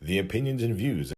The opinions and views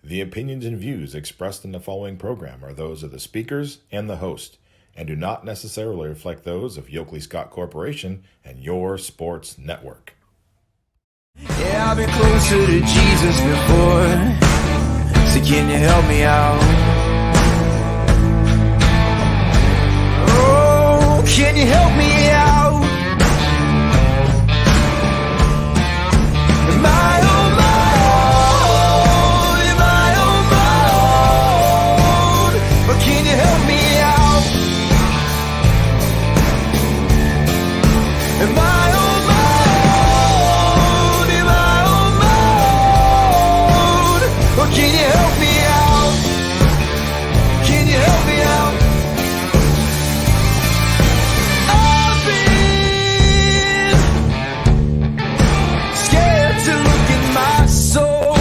The opinions and views expressed in the following program are those of the speakers and the host, and do not necessarily reflect those of Yoakley Scott Corporation and Your Sports Network. Yeah, I've been closer to Jesus before, so can you help me out? Oh, can you help me out? Am I on my own? Am I on my own? Or can you help me out? Am I on my own? Am I on my own? Or can you help me out? Can you help me out? I've been scared to look in my soul.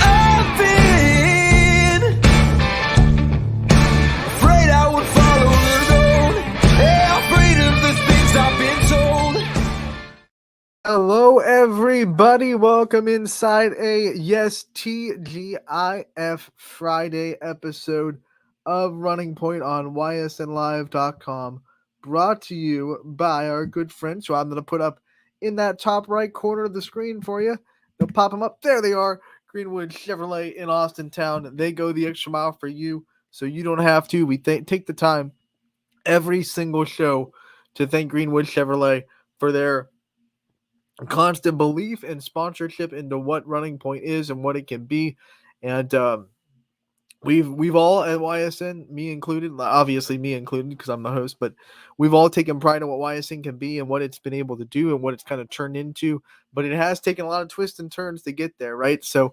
I've been afraid I would follow the road. Yeah, afraid of the things I've been told. Hello, everybody. Welcome inside a TGIF Friday episode of Running Point on ysnlive.com, brought to you by our good friends, who I'm going to put up in that top right corner of the screen for you. They'll pop them up. There they are. Greenwood Chevrolet in Austin Town. They go the extra mile for you, so you don't have to. We take the time every single show to thank Greenwood Chevrolet for their constant belief and sponsorship into what Running Point is and what it can be. And we've all at YSN, me included, obviously me included because I'm the host, but we've all taken pride in what YSN can be and what it's been able to do and what it's kind of turned into. But it has taken a lot of twists and turns to get there, right? So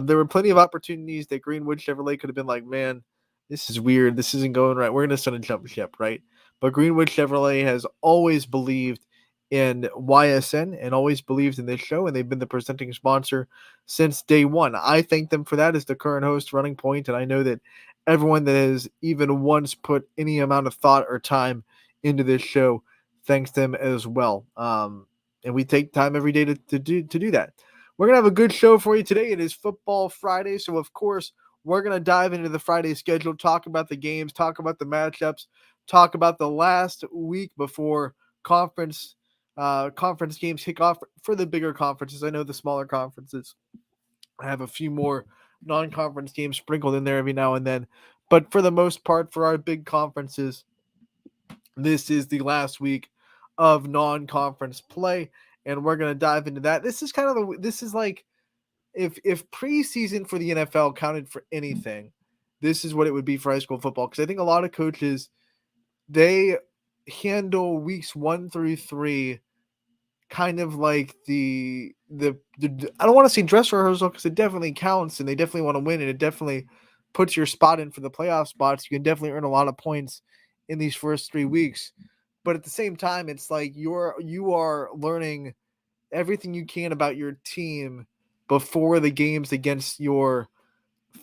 there were plenty of opportunities that Greenwood Chevrolet could have been like, man, this is weird, this isn't going right, we're going to send a jump ship, right? But Greenwood Chevrolet has always believed in YSN and always believed in this show, and they've been the presenting sponsor since day one. I thank them for that as the current host, Running Point, and I know that everyone that has even once put any amount of thought or time into this show thanks them as well. And we take time every day to do that. We're going to have a good show for you today. It is Football Friday, so of course we're going to dive into the Friday schedule, talk about the games, talk about the matchups, talk about the last week before conference games kick off for the bigger conferences. I know the smaller conferences have a few more non-conference games sprinkled in there every now and then, but for the most part, for our big conferences, this is the last week of non-conference play, and we're going to dive into that. This is like if preseason for the NFL counted for anything, this is what it would be for high school football, because I think a lot of coaches, they handle weeks 1 through 3 kind of like the I don't want to say dress rehearsal, because it definitely counts and they definitely want to win, and it definitely puts your spot in for the playoff spots. You can definitely earn a lot of points in these first 3 weeks, but at the same time, it's like you are learning everything you can about your team before the games against your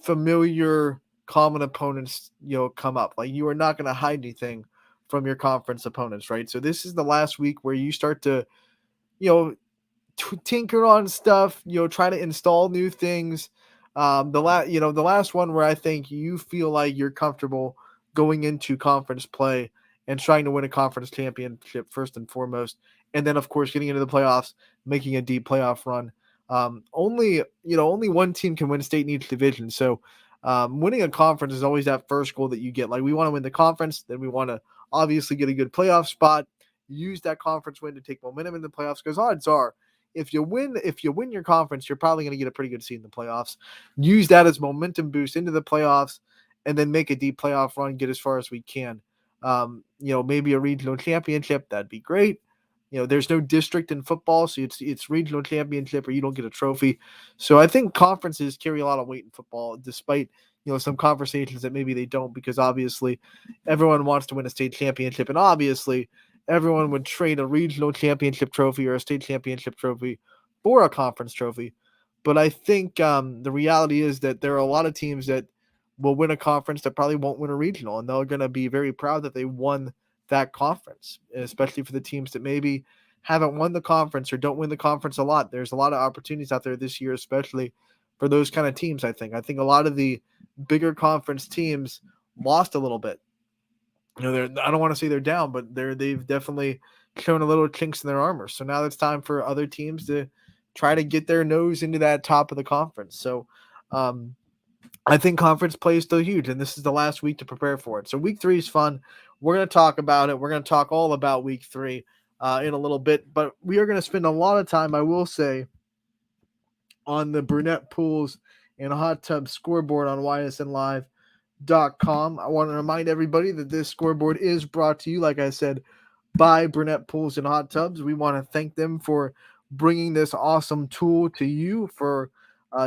familiar common opponents come up. Like, you are not going to hide anything from your conference opponents, right? So this is the last week where you start to tinker on stuff, try to install new things. The last one where I think you feel like you're comfortable going into conference play and trying to win a conference championship first and foremost, and then of course getting into the playoffs, making a deep playoff run. Only one team can win state in each division, so winning a conference is always that first goal that you get. Like, we want to win the conference, then we want to obviously get a good playoff spot, use that conference win to take momentum in the playoffs, because odds are if you win your conference, you're probably going to get a pretty good seed in the playoffs. Use that as momentum boost into the playoffs, and then make a deep playoff run, get as far as we can. Maybe a regional championship, that'd be great. there's no district in football, so it's regional championship or you don't get a trophy. So I think conferences carry a lot of weight in football, despite some conversations that maybe they don't, because obviously everyone wants to win a state championship, and obviously everyone would trade a regional championship trophy or a state championship trophy for a conference trophy. But I think the reality is that there are a lot of teams that will win a conference that probably won't win a regional, and they're going to be very proud that they won that conference, especially for the teams that maybe haven't won the conference or don't win the conference a lot. There's a lot of opportunities out there this year, especially for those kind of teams. I think a lot of the bigger conference teams lost a little bit. I don't want to say they're down, but they've definitely shown a little chinks in their armor. So now it's time for other teams to try to get their nose into that top of the conference. So I think conference play is still huge, and this is the last week to prepare for it. So week 3 is fun. We're going to talk about it. We're going to talk all about week 3 in a little bit, but we are going to spend a lot of time, I will say, on the Brunette Pools and Hot Tub scoreboard on ysnlive.com. I want to remind everybody that this scoreboard is brought to you, like I said, by Brunette Pools and Hot Tubs. We want to thank them for bringing this awesome tool to you for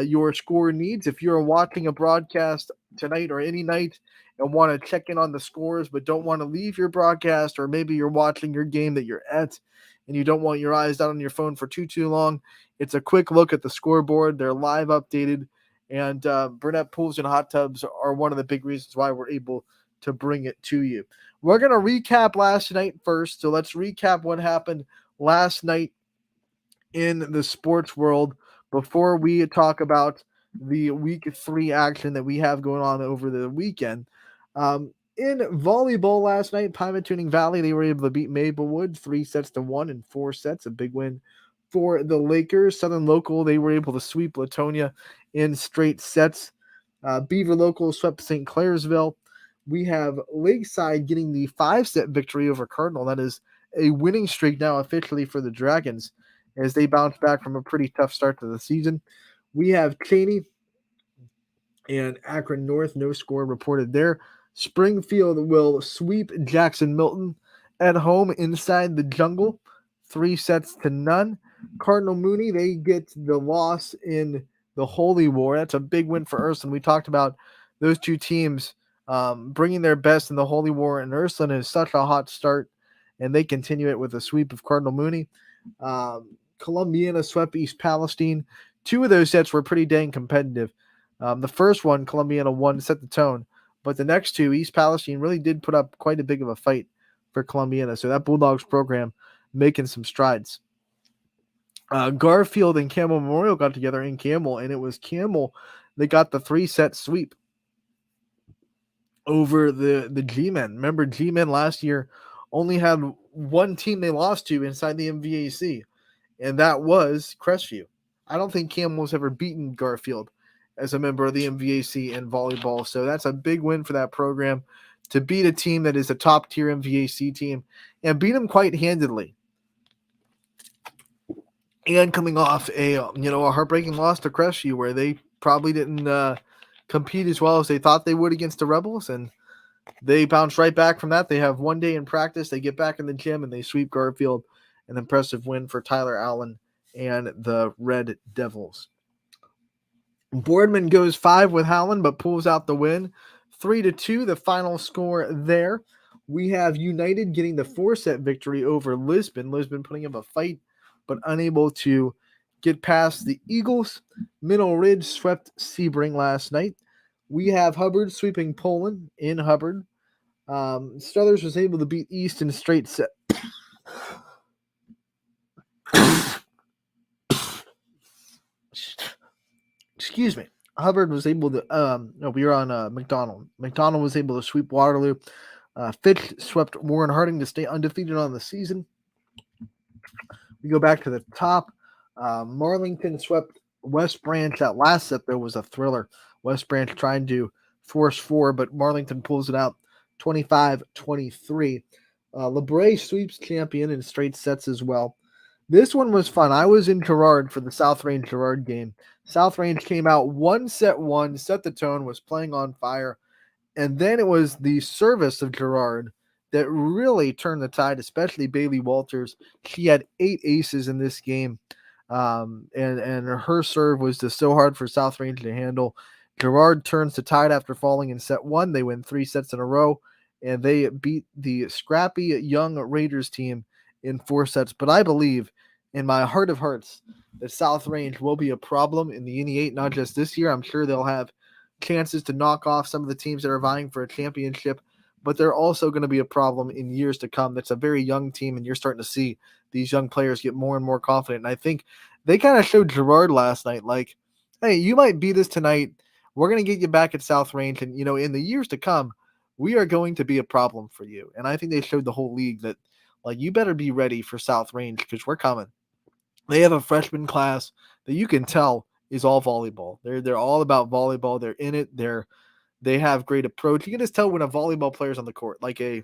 your score needs. If you're watching a broadcast tonight or any night and want to check in on the scores but don't want to leave your broadcast, or maybe you're watching your game that you're at and you don't want your eyes down on your phone for too long, it's a quick look at the scoreboard. They're live updated, and Brunette Pools and Hot Tubs are one of the big reasons why we're able to bring it to you. We're going to recap last night first, so let's recap what happened last night in the sports world before we talk about the week 3 action that we have going on over the weekend. In volleyball last night, Pymatuning Valley, they were able to beat Maplewood 3-1 in 4 sets, a big win for the Lakers. Southern Local, they were able to sweep Latonia in straight sets. Beaver Local swept St. Clairsville. We have Lakeside getting the 5-set victory over Cardinal. That is a winning streak now officially for the Dragons, as they bounce back from a pretty tough start to the season. We have Cheney and Akron North, no score reported there. Springfield will sweep Jackson Milton at home inside the Jungle, 3-0. Cardinal Mooney, they get the loss in the Holy War. That's a big win for Ursuline. We talked about those two teams bringing their best in the Holy War, and Ursuline is such a hot start, and they continue it with a sweep of Cardinal Mooney. Columbiana swept East Palestine. 2 of those sets were pretty dang competitive. The first one, Columbiana won, set the tone, but the next 2, East Palestine really did put up quite a big of a fight for Columbiana. So that Bulldogs program making some strides. Garfield and Campbell Memorial got together in Campbell, and it was Campbell that got the 3-set sweep over the G-Men. Remember, G-Men last year only had one team they lost to inside the MVAC, and that was Crestview. I don't think Campbell's ever beaten Garfield as a member of the MVAC in volleyball, so that's a big win for that program to beat a team that is a top-tier MVAC team and beat them quite handedly. And coming off a heartbreaking loss to Crestview, where they probably didn't compete as well as they thought they would against the Rebels, and they bounce right back from that. They have one day in practice. They get back in the gym, and they sweep Garfield. An impressive win for Tyler Allen and the Red Devils. Boardman goes 5 with Howland, but pulls out the win. 3-2, the final score there. We have United getting the 4-set victory over Lisbon. Lisbon putting up a fight, but unable to get past the Eagles. Middle Ridge swept Sebring last night. We have Hubbard sweeping Poland in Hubbard. Struthers was able to beat East in straight set. Excuse me. Hubbard was able to, we were on McDonald. McDonald was able to sweep Waterloo. Fitch swept Warren Harding to stay undefeated on the season. We go back to the top. Marlington swept West Branch. That last set, though, was a thriller. West Branch trying to force 4, but Marlington pulls it out 25-23. LeBray sweeps Champion in straight sets as well. This one was fun. I was in Girard for the South Range Girard game. South Range came out 1-1, set the tone, was playing on fire. And then it was the service of Girard that really turned the tide, especially Bailey Walters. She had 8 aces in this game, and her serve was just so hard for South Range to handle. Girard turns the tide after falling in set 1. They win 3 sets in a row, and they beat the scrappy young Raiders team in 4 sets. But I believe, in my heart of hearts, that South Range will be a problem in the Uni 8, not just this year. I'm sure they'll have chances to knock off some of the teams that are vying for a championship, but they're also going to be a problem in years to come. That's a very young team, and you're starting to see these young players get more and more confident. And I think they kind of showed Girard last night, like, hey, you might beat us tonight. We're going to get you back at South Range, and, in the years to come, we are going to be a problem for you. And I think they showed the whole league that, like, you better be ready for South Range because we're coming. They have a freshman class that you can tell is all volleyball. They're all about volleyball. They're in it. They have great approach. You can just tell when a volleyball player's on the court, like a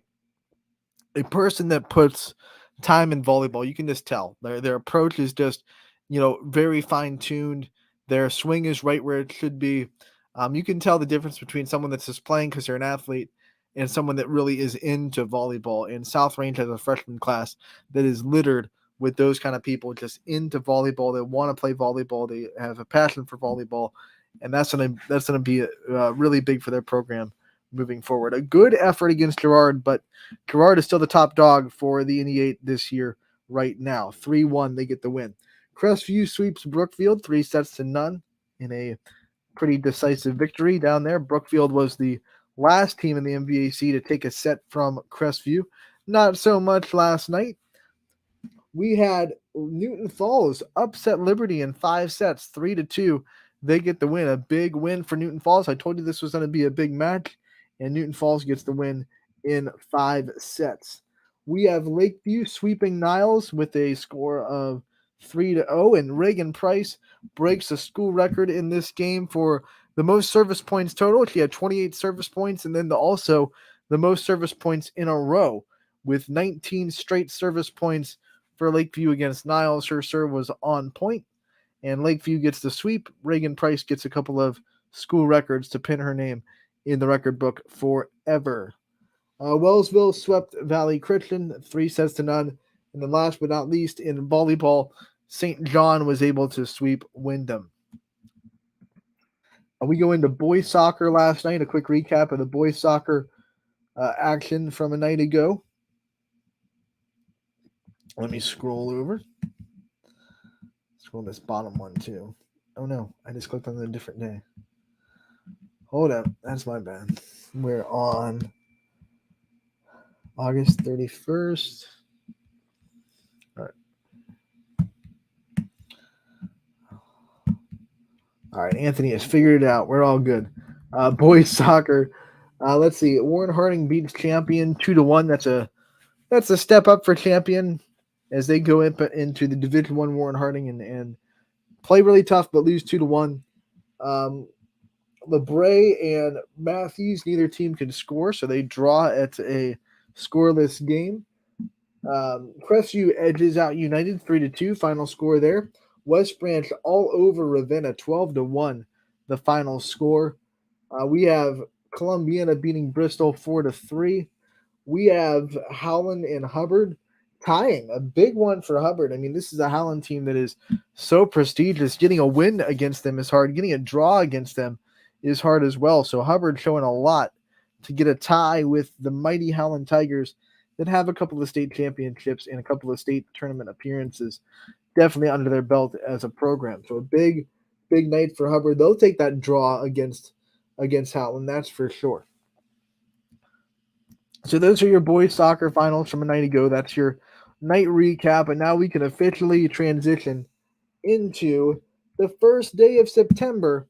person that puts time in volleyball. You can just tell their approach is just, very fine tuned. Their swing is right where it should be. You can tell the difference between someone that's just playing because they're an athlete and someone that really is into volleyball. And South Range has a freshman class that is littered with those kind of people just into volleyball. They want to play volleyball. They have a passion for volleyball, and that's gonna be really big for their program moving forward. A good effort against Girard, but Girard is still the top dog for the NE8 this year right now. 3-1, they get the win. Crestview sweeps Brookfield 3 sets to none in a pretty decisive victory down there. Brookfield was the last team in the MVAC to take a set from Crestview. Not so much last night. We had Newton Falls upset Liberty in 5 sets, 3-2. They get the win. A big win for Newton Falls. I told you this was going to be a big match, and Newton Falls gets the win in 5 sets. We have Lakeview sweeping Niles with a score of 3-0, and Reagan Price breaks a school record in this game for the most service points total. She had 28 service points, and then also the most service points in a row with 19 straight service points for Lakeview against Niles. Her serve was on point, and Lakeview gets the sweep. Reagan Price gets a couple of school records to pin her name in the record book forever. Wellsville swept Valley Christian 3 sets to none. And then last but not least, in volleyball, St. John was able to sweep Wyndham. We go into boys soccer last night. A quick recap of the boys soccer action from a night ago. Let me scroll over. Scroll this bottom one too. Oh no, I just clicked on a different day. Hold up, that's my bad. We're on August 31st. All right, Anthony has figured it out. We're all good. Boys soccer. Let's see. Warren Harding beats Champion 2-1. That's a step up for Champion as they go into the Division I Warren Harding and play really tough but lose 2-1. LeBray and Matthews, neither team can score, so they draw at a scoreless game. Crestview edges out United 3-2. Final score there. West Branch all over Ravenna 12-1. The final score. We have Columbiana beating Bristol 4-3. We have Howland and Hubbard tying, a big one for Hubbard. I mean, this is a Howland team that is so prestigious. Getting a win against them is hard. Getting a draw against them is hard as well. So Hubbard showing a lot to get a tie with the mighty Howland Tigers that have a couple of state championships and a couple of state tournament appearances definitely under their belt as a program. So a big night for Hubbard. They'll take that draw against Howland, that's for sure. So those are your boys soccer finals from a night ago. That's your night recap, and now we can officially transition into the first day of September.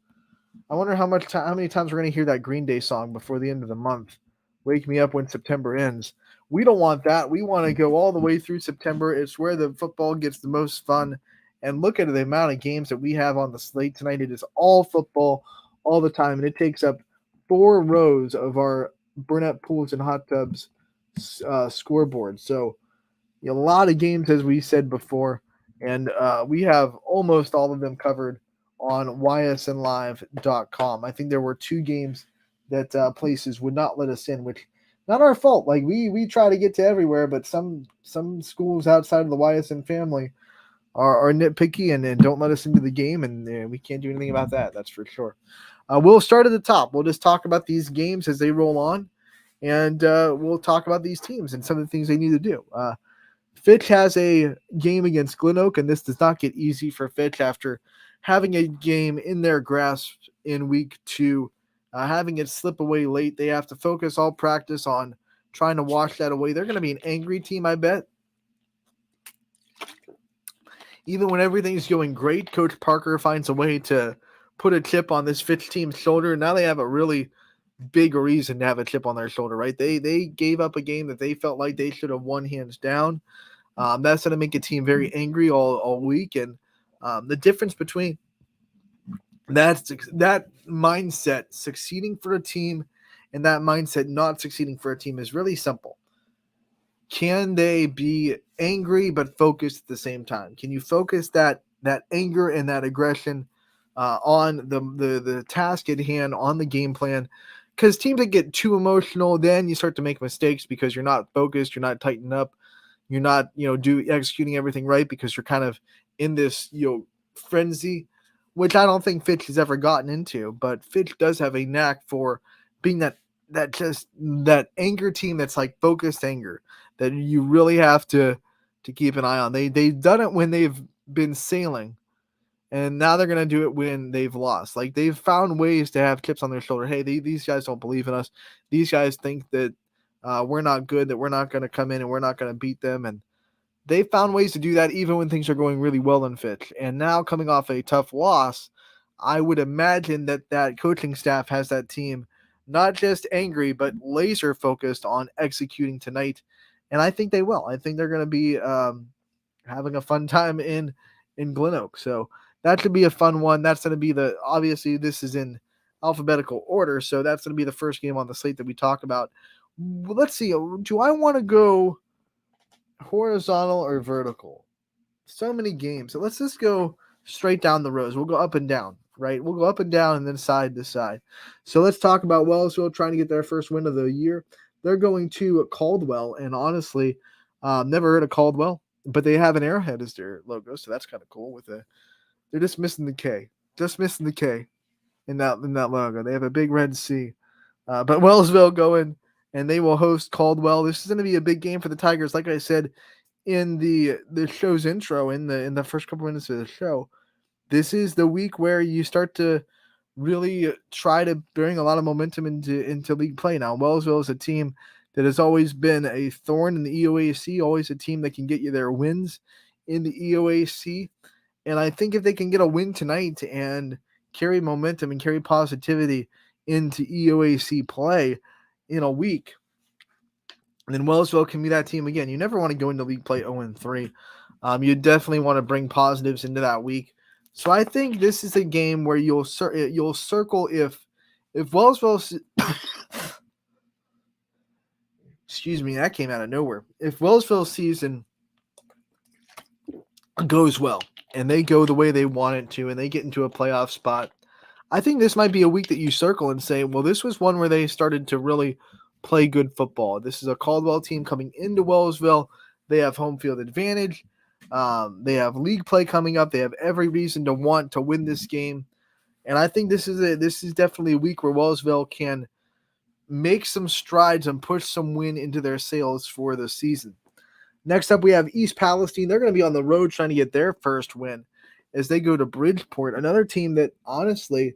I wonder how many times we're going to hear that Green Day song before the end of the month. Wake me up when September ends. We don't want that. We want to go all the way through September. It's where the football gets the most fun. And look at the amount of games that we have on the slate tonight. It is all football all the time, and it takes up 4 rows of our Burnett Pools and Hot Tubs scoreboard. So a lot of games, as we said before, and we have almost all of them covered on ysnlive.com. I think there were 2 games that places would not let us in, which not our fault. Like we try to get to everywhere, but some schools outside of the YSN family are nitpicky and don't let us into the game, and we can't do anything about that. That's for sure. We'll start at the top. We'll just talk about these games as they roll on, and we'll talk about these teams and some of the things they need to do. Fitch has a game against Glen Oak, and this does not get easy for Fitch after having a game in their grasp in week 2, having it slip away late. They have to focus all practice on trying to wash that away. They're going to be an angry team, I bet. Even when everything's going great, Coach Parker finds a way to put a chip on this Fitch team's shoulder. Now they have a really big reason to have a chip on their shoulder, right? They gave up a game that they felt like they should have won hands down. That's going to make a team very angry all week. And the difference between that mindset succeeding for a team and that mindset not succeeding for a team is really simple. Can they be angry but focused at the same time? Can you focus that anger and that aggression on the task at hand, on the game plan? Because teams that get too emotional, then you start to make mistakes because you're not focused, you're not tightened up, you're not executing everything right because you're kind of in this frenzy, which I don't think Fitch has ever gotten into. But Fitch does have a knack for being that anger team that's like focused anger that you really have to keep an eye on. They've done it when they've been sailing, and now they're gonna do it when they've lost. Like they've found ways to have chips on their shoulder. Hey, these guys don't believe in us. These guys think that we're not good, that we're not gonna come in and we're not gonna beat them. And they found ways to do that even when things are going really well in Fitch. And now coming off a tough loss, I would imagine that coaching staff has that team not just angry, but laser focused on executing tonight. And I think they will. I think they're going to be having a fun time in Glen Oak. So that should be a fun one. That's going to be obviously this is in alphabetical order. So that's going to be the first game on the slate that we talk about. Let's see. Do I want to go horizontal or vertical? So many games. So let's just go straight down the rows. We'll go up and down, right? We'll go up and down and then side to side. So let's talk about Wellsville trying to get their first win of the year. They're going to Caldwell, and honestly, never heard of Caldwell, but they have an arrowhead as their logo, so that's kind of cool. They're just missing the K, in that logo. They have a big red C, but Wellsville going, and they will host Caldwell. This is going to be a big game for the Tigers, like I said in the show's intro, in the first couple minutes of the show. This is the week where you start to really try to bring a lot of momentum into league play. Now, Wellsville is a team that has always been a thorn in the EOAC, always a team that can get you their wins in the EOAC. And I think if they can get a win tonight and carry momentum and carry positivity into EOAC play in a week, then Wellsville can be that team again. You never want to go into league play 0-3. You definitely want to bring positives into that week. So I think this is a game where you'll circle if Wellsville excuse me, that came out of nowhere. If Wellsville's season goes well and they go the way they want it to and they get into a playoff spot, I think this might be a week that you circle and say, well, this was one where they started to really play good football. This is a Caldwell team coming into Wellsville. They have home field advantage. They have league play coming up. They have every reason to want to win this game. And I think this is definitely a week where Wellsville can make some strides and push some win into their sails for the season. Next up, we have East Palestine. They're going to be on the road trying to get their first win as they go to Bridgeport, another team that honestly,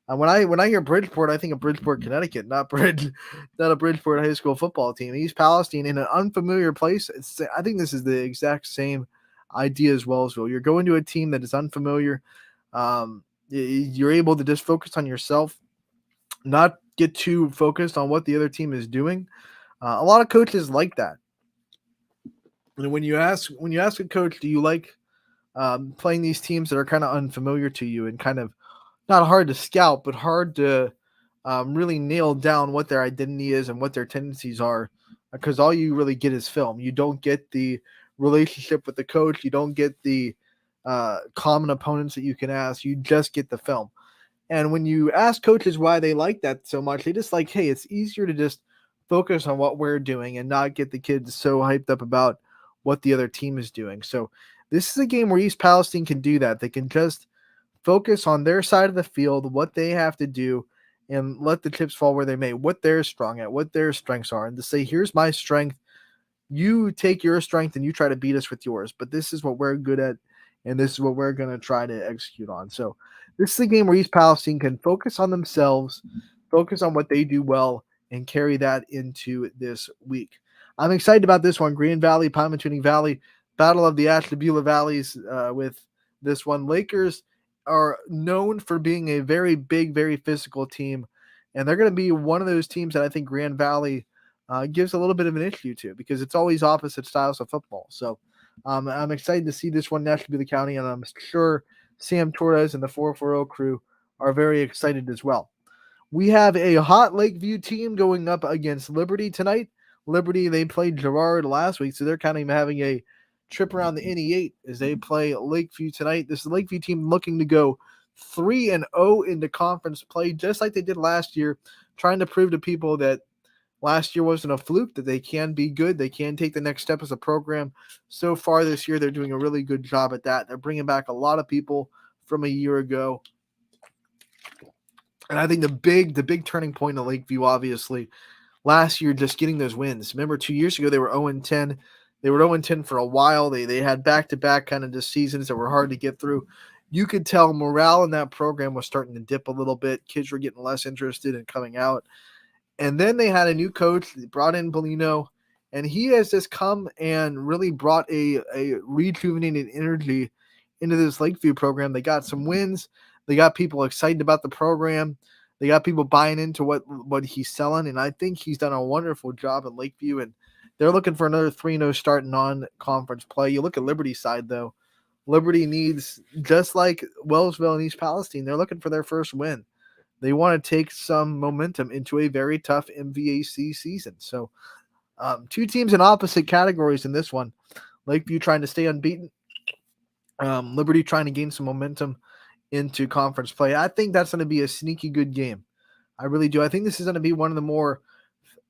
when I hear Bridgeport, I think of Bridgeport, Connecticut, not a Bridgeport high school football team. East Palestine in an unfamiliar place. I think this is the exact same idea as Wellsville. You're going to a team that is unfamiliar. You're able to just focus on yourself, not get too focused on what the other team is doing. A lot of coaches like that. And when you ask a coach, do you like playing these teams that are kind of unfamiliar to you and kind of not hard to scout, but hard to really nail down what their identity is and what their tendencies are, because all you really get is film. You don't get the relationship with the coach. You don't get the common opponents that you can ask. You just get the film. And when you ask coaches why they like that so much, they just like, hey, it's easier to just focus on what we're doing and not get the kids so hyped up about what the other team is doing. So this is a game where East Palestine can do that. They can just focus on their side of the field, what they have to do, and let the chips fall where they may, what they're strong at, what their strengths are, and to say, here's my strength. You take your strength and you try to beat us with yours, but this is what we're good at, and this is what we're going to try to execute on. So this is a game where East Palestine can focus on themselves, focus on what they do well, and carry that into this week. I'm excited about this one. Green Valley, Pymatuning Valley, Battle of the Ashtabula Valleys with this one. Lakers are known for being a very big, very physical team, and they're going to be one of those teams that I think Grand Valley gives a little bit of an issue to, because it's always opposite styles of football. So I'm excited to see this one nationally the county, and I'm sure Sam Torres and the 440 crew are very excited as well. We have a hot Lakeview team going up against Liberty tonight. Liberty, they played Girard last week, so they're kind of having a trip around the NE8 as they play Lakeview tonight. This is the Lakeview team looking to go 3-0 into conference play, just like they did last year, trying to prove to people that last year wasn't a fluke, that they can be good. They can take the next step as a program. So far this year, they're doing a really good job at that. They're bringing back a lot of people from a year ago. And I think the big turning point in Lakeview, obviously, last year, just getting those wins. Remember, 2 years ago, they were 0-10. They were 0-10 for a while. They had back-to-back kind of just seasons that were hard to get through. You could tell morale in that program was starting to dip a little bit. Kids were getting less interested in coming out. And then they had a new coach. They brought in Bellino, and he has just come and really brought a rejuvenated energy into this Lakeview program. They got some wins. They got people excited about the program. They got people buying into what he's selling, and I think he's done a wonderful job in Lakeview, and they're looking for another 3-0 start in non-conference play. You look at Liberty's side, though. Liberty needs, just like Wellsville and East Palestine, they're looking for their first win. They want to take some momentum into a very tough MVAC season. So two teams in opposite categories in this one. Lakeview trying to stay unbeaten. Liberty trying to gain some momentum into conference play. I think that's going to be a sneaky good game. I really do. I think this is going to be one of the more,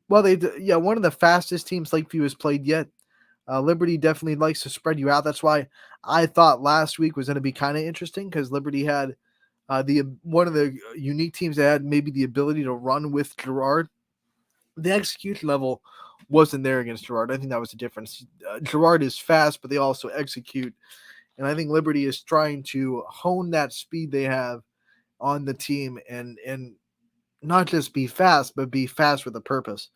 one of the fastest teams Lakeview has played yet. Liberty definitely likes to spread you out. That's why I thought last week was going to be kind of interesting, because Liberty had one of the unique teams that had maybe the ability to run with Girard. The execution level wasn't there against Girard. I think that was the difference. Girard is fast, but they also execute. And I think Liberty is trying to hone that speed they have on the team and not just be fast, but be fast with a purpose.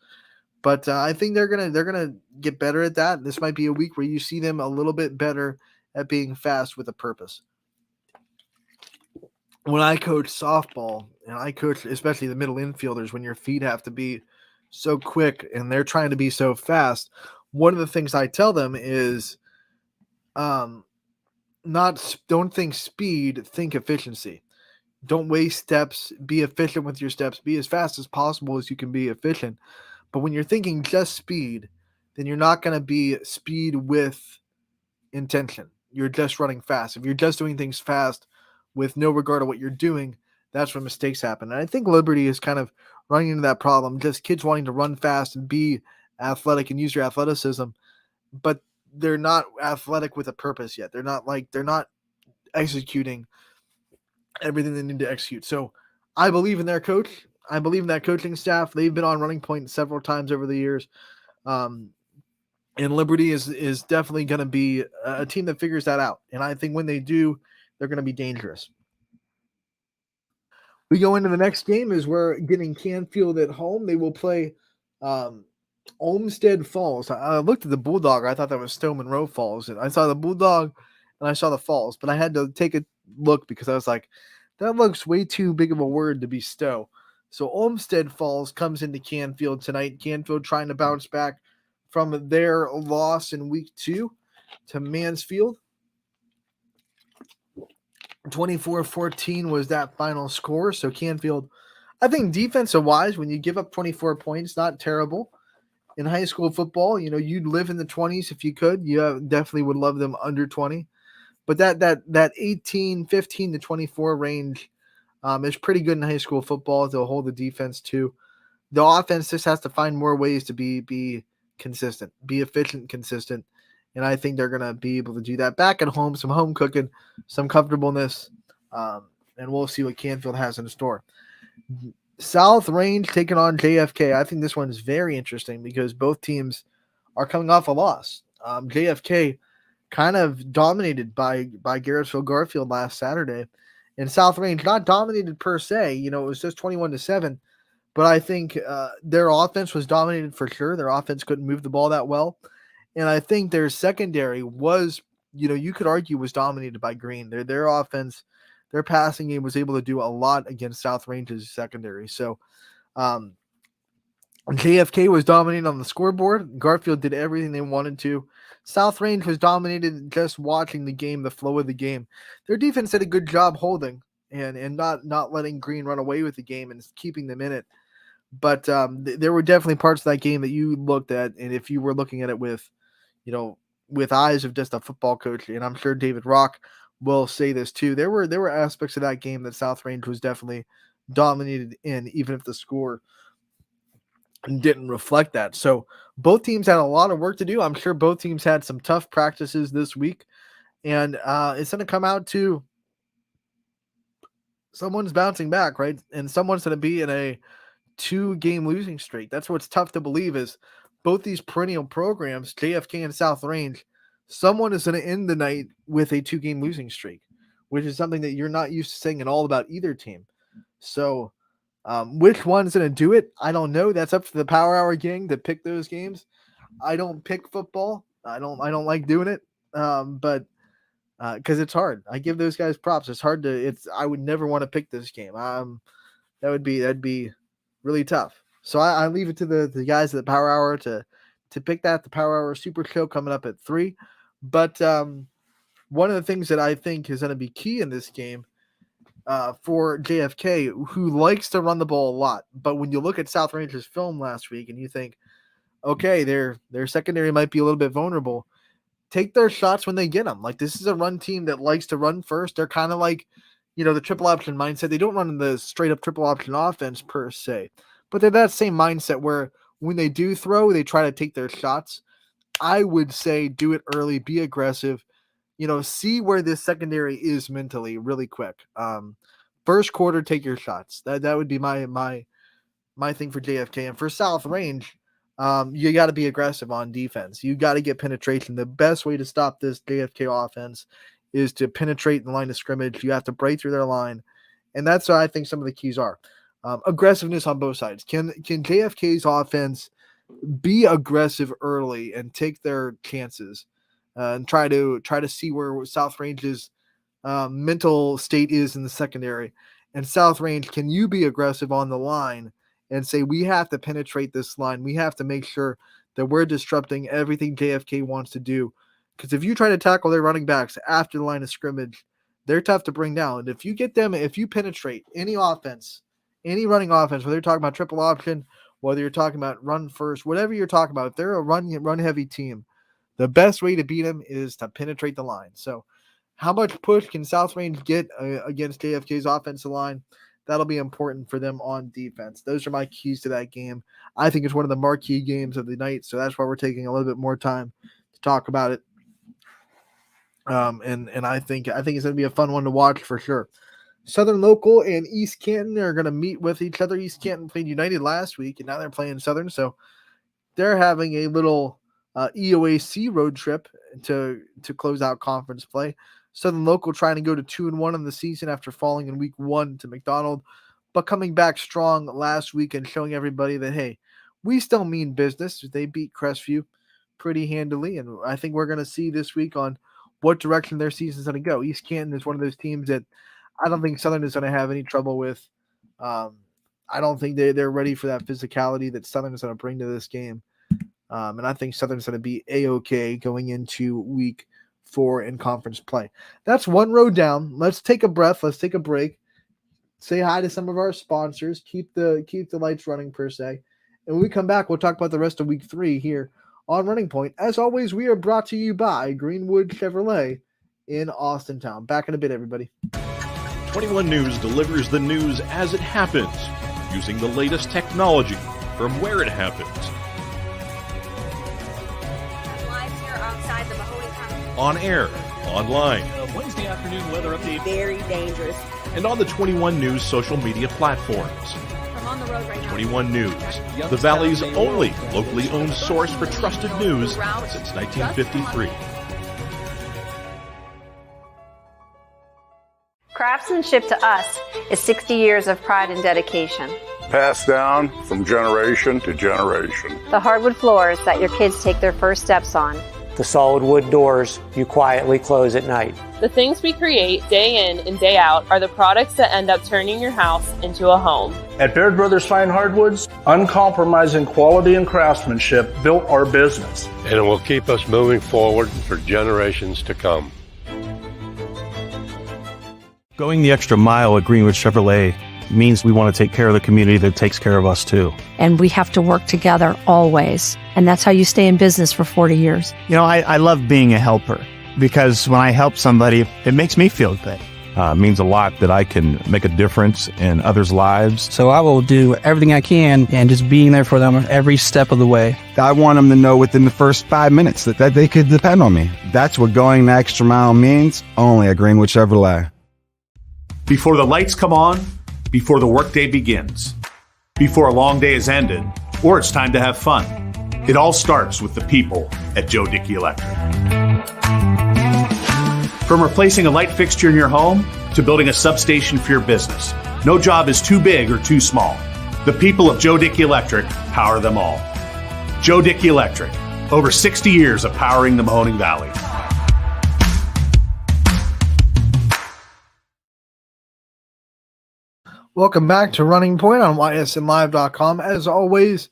But I think they're gonna get better at that. This might be a week where you see them a little bit better at being fast with a purpose. When I coach softball, and I coach especially the middle infielders, when your feet have to be so quick and they're trying to be so fast, one of the things I tell them is, don't think speed, think efficiency. Don't waste steps. Be efficient with your steps. Be as fast as possible as you can be efficient. But when you're thinking just speed, then you're not going to be speed with intention. You're just running fast. If you're just doing things fast with no regard to what you're doing, that's when mistakes happen. And I think Liberty is kind of running into that problem. Just kids wanting to run fast and be athletic and use your athleticism, but they're not athletic with a purpose yet. They're not executing everything they need to execute. So I believe in their coach. I believe in that coaching staff. They've been on Running Point several times over the years. And Liberty is definitely going to be a team that figures that out. And I think when they do, they're going to be dangerous. We go into the next game as we're getting Canfield at home. They will play Olmsted Falls. I looked at the Bulldog. I thought that was Stowe Monroe Falls. And I saw the Bulldog and I saw the Falls. But I had to take a look because I was like, that looks way too big of a word to be Stowe. So Olmsted Falls comes into Canfield tonight. Canfield trying to bounce back from their loss in week 2 to Mansfield. 24-14 was that final score. So Canfield, I think defensive-wise, when you give up 24 points, not terrible. In high school football, you'd live in the 20s if you could. You definitely would love them under 20. But that 18, 15 to 24 range is pretty good in high school football. They'll hold the defense too. the offense just has to find more ways to be consistent, be efficient, consistent. And I think they're going to be able to do that back at home, some home cooking, some comfortableness. And we'll see what Canfield has in store. South Range taking on JFK. I think this one is very interesting because both teams are coming off a loss. JFK kind of dominated by Garrettsville Garfield last Saturday. And South Range not dominated per se. It was just 21-7. But I think their offense was dominated for sure. Their offense couldn't move the ball that well. And I think their secondary was, you could argue was dominated by Green. Their offense, their passing game was able to do a lot against South Range's secondary. So JFK was dominating on the scoreboard. Garfield did everything they wanted to. South Range was dominated just watching the game, the flow of the game. Their defense did a good job holding and not letting Green run away with the game and keeping them in it. But there were definitely parts of that game that you looked at, and if you were looking at it with eyes of just a football coach, and I'm sure David Rock will say this too, there were aspects of that game that South Range was definitely dominated in, even if the score didn't reflect that. So both teams had a lot of work to do. I'm sure both teams had some tough practices this week, and it's going to come out to someone's bouncing back, right? And someone's going to be in a 2-game losing streak. That's what's tough to believe is both these perennial programs, JFK and South Range, someone is going to end the night with a 2-game losing streak, which is something that you're not used to saying at all about either team. So which one's going to do it? I don't know. That's up to the Power Hour gang to pick those games. I don't pick football. I don't like doing it. But because it's hard. I give those guys props. It's hard to. I would never want to pick this game. That'd be really tough. So I leave it to the guys at the Power Hour to pick that. The Power Hour Super Show coming up at 3. But one of the things that I think is going to be key in this game for JFK, who likes to run the ball a lot, but when you look at South Range's film last week and you think, okay, their secondary might be a little bit vulnerable, take their shots when they get them. Like, this is a run team that likes to run first. They're kind of like, the triple option mindset. They don't run in the straight up triple option offense per se, but they're that same mindset where when they do throw, they try to take their shots. I would say do it early, be aggressive, see where this secondary is mentally really quick. First quarter, take your shots. That would be my thing for JFK. And for South Range, you got to be aggressive on defense. You got to get penetration. The best way to stop this JFK offense is to penetrate the line of scrimmage. You have to break through their line. And that's what I think some of the keys are. Aggressiveness on both sides. Can JFK's offense be aggressive early and take their chances and try to see where South Range's mental state is in the secondary? And South Range, can you be aggressive on the line and say, we have to penetrate this line. We have to make sure that we're disrupting everything JFK wants to do. Because if you try to tackle their running backs after the line of scrimmage, they're tough to bring down. And if you penetrate any offense, any running offense, whether you're talking about triple option, whether you're talking about run first, whatever you're talking about, if they're a run heavy team, the best way to beat them is to penetrate the line. So how much push can South Range get against JFK's offensive line? That'll be important for them on defense. Those are my keys to that game. I think it's one of the marquee games of the night, so that's why we're taking a little bit more time to talk about it. And I think it's going to be a fun one to watch for sure. Southern Local and East Canton are going to meet with each other. East Canton played United last week, and now they're playing Southern, so they're having a little EOAC road trip to close out conference play. Southern Local trying to go to 2-1 in the season after falling in week 1 to McDonald, but coming back strong last week and showing everybody that, hey, we still mean business. They beat Crestview pretty handily, and I think we're going to see this week on what direction their season's going to go. East Canton is one of those teams that I don't think Southern is going to have any trouble with. I don't think they're ready for that physicality that Southern is going to bring to this game. And I think Southern's going to be A-okay going into week 4 in conference play. That's one row down. Let's take a breath. Let's take a break. Say hi to some of our sponsors. Keep the lights running per se. And when we come back, we'll talk about the rest of week 3 here on Running Point. As always, we are brought to you by Greenwood Chevrolet in Austintown. Back in a bit, everybody. 21 News delivers the news as it happens, using the latest technology, from where it happens. Live here outside the Mahoney County. On air, online, Wednesday afternoon weather update. Very dangerous. and on the 21 News social media platforms. I'm on the road right now. 21 News, the Valley's only locally owned source for trusted news since 1953. Craftsmanship to us is 60 years of pride and dedication. Passed down from generation to generation. The hardwood floors that your kids take their first steps on. The solid wood doors you quietly close at night. The things we create day in and day out are the products that end up turning your house into a home. At Baird Brothers Fine Hardwoods, uncompromising quality and craftsmanship built our business. And it will keep us moving forward for generations to come. Going the extra mile at Greenwood Chevrolet means we want to take care of the community that takes care of us too. And we have to work together always. And that's how you stay in business for 40 years. You know, I love being a helper because when I help somebody, it makes me feel good. It means a lot that I can make a difference in others' lives. So I will do everything I can and just being there for them every step of the way. I want them to know within the first 5 minutes that they could depend on me. That's what going the extra mile means, only at Greenwood Chevrolet. Before the lights come on, before the workday begins, before a long day is ended, or it's time to have fun. It all starts with the people at Joe Dickey Electric. From replacing a light fixture in your home to building a substation for your business, no job is too big or too small. The people of Joe Dickey Electric power them all. Joe Dickey Electric, over 60 years of powering the Mahoning Valley. Welcome back to Running Point on ysnlive.com. As always,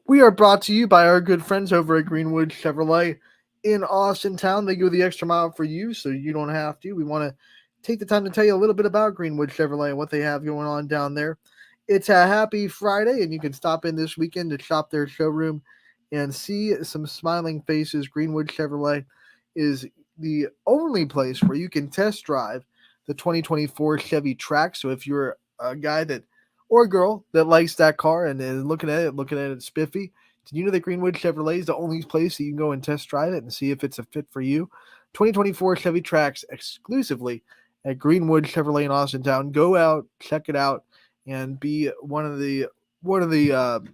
we are brought to you by our good friends over at Greenwood Chevrolet in Austin Town. They go the extra mile for you, so you don't have to. We want to take the time to tell you a little bit about Greenwood Chevrolet and what they have going on down there. It's a happy Friday, and you can stop in this weekend to shop their showroom and see some smiling faces. Greenwood Chevrolet is the only place where you can test drive the 2024 Chevy Trax. So if you're a guy that or a girl that likes that car and is looking at it spiffy, did you know that Greenwood Chevrolet is the only place that you can go and test drive it and see if it's a fit for you? 2024 Chevy Trax exclusively at Greenwood Chevrolet in Austin Town. Go out, check it out, and be one of the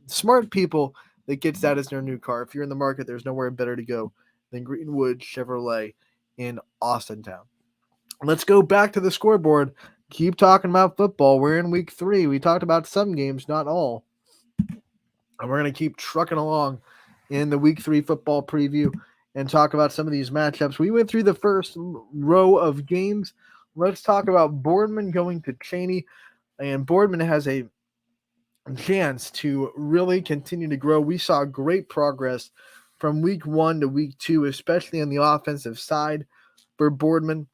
smart people that gets that as their new car. If you're in the market, there's nowhere better to go than Greenwood Chevrolet in Austin Town. Let's go back to the scoreboard. Keep talking about football. We're in week 3. We talked about some games, not all. And we're going to keep trucking along in the week 3 football preview and talk about some of these matchups. We went through the first row of games. Let's talk about Boardman going to Cheney. And Boardman has a chance to really continue to grow. We saw great progress from week 1 to week 2, especially on the offensive side for Boardman.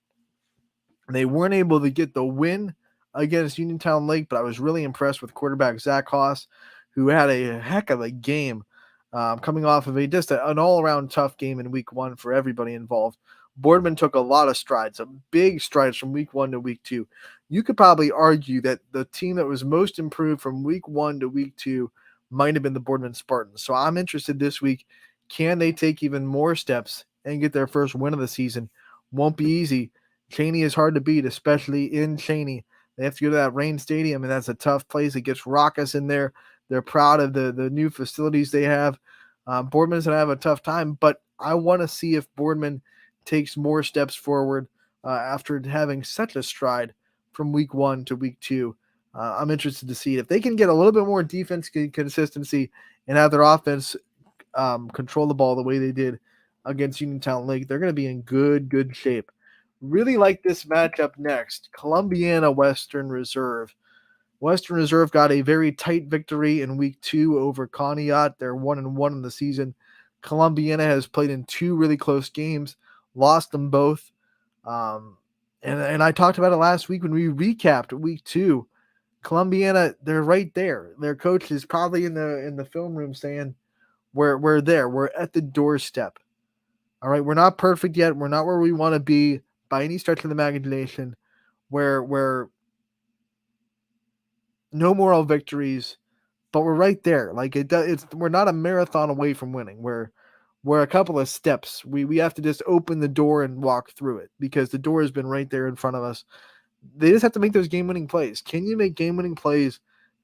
They weren't able to get the win against Uniontown Lake, but I was really impressed with quarterback Zach Haas, who had a heck of a game coming off of an all-around tough game in week 1 for everybody involved. Boardman took a lot of strides, some big strides from week 1 to week 2. You could probably argue that the team that was most improved from week 1 to week 2 might have been the Boardman Spartans. So I'm interested this week. Can they take even more steps and get their first win of the season? Won't be easy. Cheney is hard to beat, especially in Cheney. They have to go to that Rain Stadium, and that's a tough place. It gets raucous in there. They're proud of the new facilities they have. Boardman's going to have a tough time, but I want to see if Boardman takes more steps forward after having such a stride from week 1 to week 2. I'm interested to see if they can get a little bit more defense consistency and have their offense control the ball the way they did against Uniontown Lake. They're going to be in good shape. Really like this matchup next. Columbiana Western Reserve. Western Reserve got a very tight victory in week 2 over Conneaut. They're 1-1 in the season. Columbiana has played in 2 really close games, lost them both. And I talked about it last week when we recapped week 2. Columbiana, they're right there. Their coach is probably in the film room saying, we're there. We're at the doorstep. All right, we're not perfect yet. We're not where we want to be by any stretch of the imagination. Where no moral victories, but we're right there. Like we're not a marathon away from winning. We're a couple of steps. We have to just open the door and walk through it because the door has been right there in front of us. They just have to make those game-winning plays. Can you make game-winning plays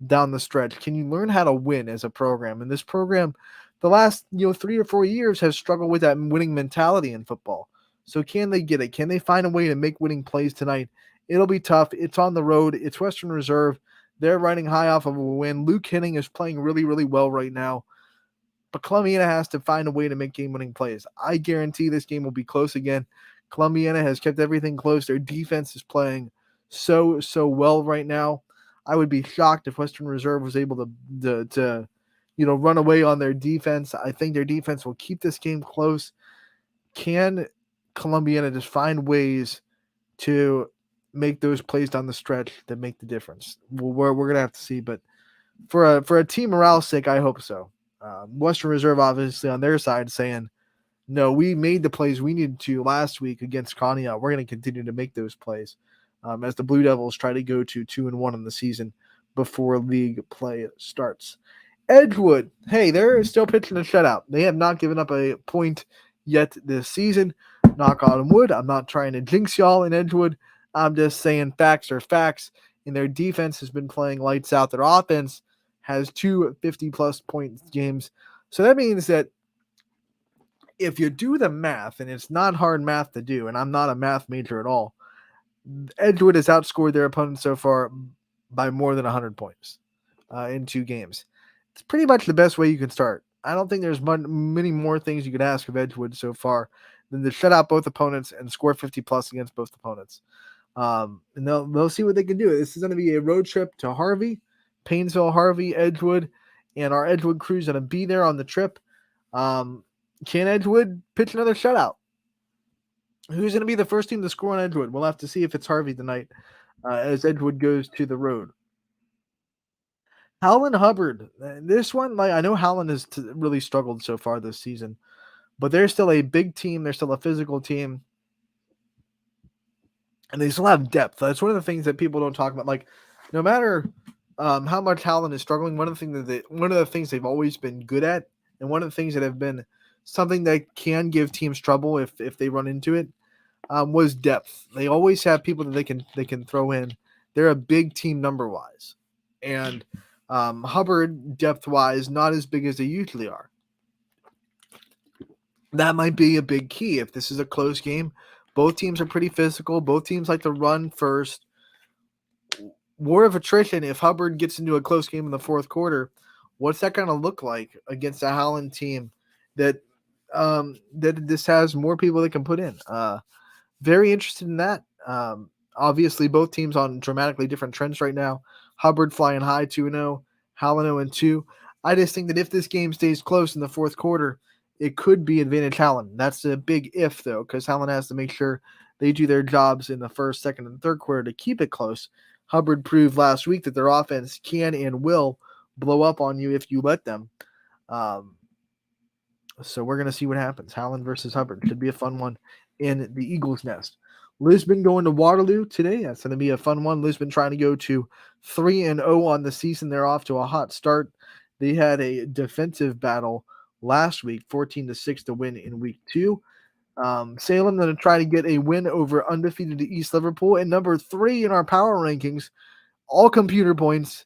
down the stretch? Can you learn how to win as a program? And this program, the last 3 or 4 years, has struggled with that winning mentality in football. So can they get it? Can they find a way to make winning plays tonight? It'll be tough. It's on the road. It's Western Reserve. They're riding high off of a win. Luke Henning is playing really, really well right now. But Columbiana has to find a way to make game-winning plays. I guarantee this game will be close again. Columbiana has kept everything close. Their defense is playing so well right now. I would be shocked if Western Reserve was able to run away on their defense. I think their defense will keep this game close. Can Columbiana just find ways to make those plays down the stretch that make the difference? We're going to have to see, but for a team morale's sake, I hope so. Western Reserve, obviously, on their side, saying, no, we made the plays we needed to last week against Conneaut. We're going to continue to make those plays as the Blue Devils try to go to 2-1 in the season before league play starts. Edgewood, hey, they're still pitching a shutout. They have not given up a point yet this season. Knock on wood. I'm not trying to jinx y'all in Edgewood. I'm just saying facts are facts. And their defense has been playing lights out. Their offense has 2 50-plus point games. So that means that if you do the math, and it's not hard math to do, and I'm not a math major at all, Edgewood has outscored their opponents so far by more than 100 points in 2 games. It's pretty much the best way you can start. I don't think there's many more things you could ask of Edgewood so far than to shut out both opponents and score 50-plus against both opponents. And they'll see what they can do. This is going to be a road trip to Harvey, Painesville, Harvey, Edgewood, and our Edgewood crew is going to be there on the trip. Can Edgewood pitch another shutout? Who's going to be the first team to score on Edgewood? We'll have to see if it's Harvey tonight as Edgewood goes to the road. Howland Hubbard. This one, I know Howland has really struggled so far this season, but they're still a big team. They're still a physical team. And they still have depth. That's one of the things that people don't talk about. Like, no matter how much Howland is struggling, one of the things they've always been good at, and one of the things that have been something that can give teams trouble if they run into it, was depth. They always have people that they can throw in. They're a big team number wise, and Hubbard depth wise not as big as they usually are. That might be a big key if this is a close game. Both teams are pretty physical. Both teams like to run first. War of attrition, if Hubbard gets into a close game in the fourth quarter, what's that going to look like against a Howland team that this has more people that can put in? Very interested in that. Obviously, both teams on dramatically different trends right now. Hubbard flying high 2-0, Howland 0-2. I just think that if this game stays close in the fourth quarter, it could be advantage Howland. That's a big if, though, because Howland has to make sure they do their jobs in the first, second, and third quarter to keep it close. Hubbard proved last week that their offense can and will blow up on you if you let them. So we're going to see what happens. Howland versus Hubbard should be a fun one in the Eagles' Nest. Lisbon going to Waterloo today. That's going to be a fun one. Lisbon trying to go to 3-0 on the season. They're off to a hot start. They had a defensive battle last week, 14-6 to win in week 2. Salem going to try to get a win over undefeated East Liverpool. And number 3 in our power rankings, all computer points.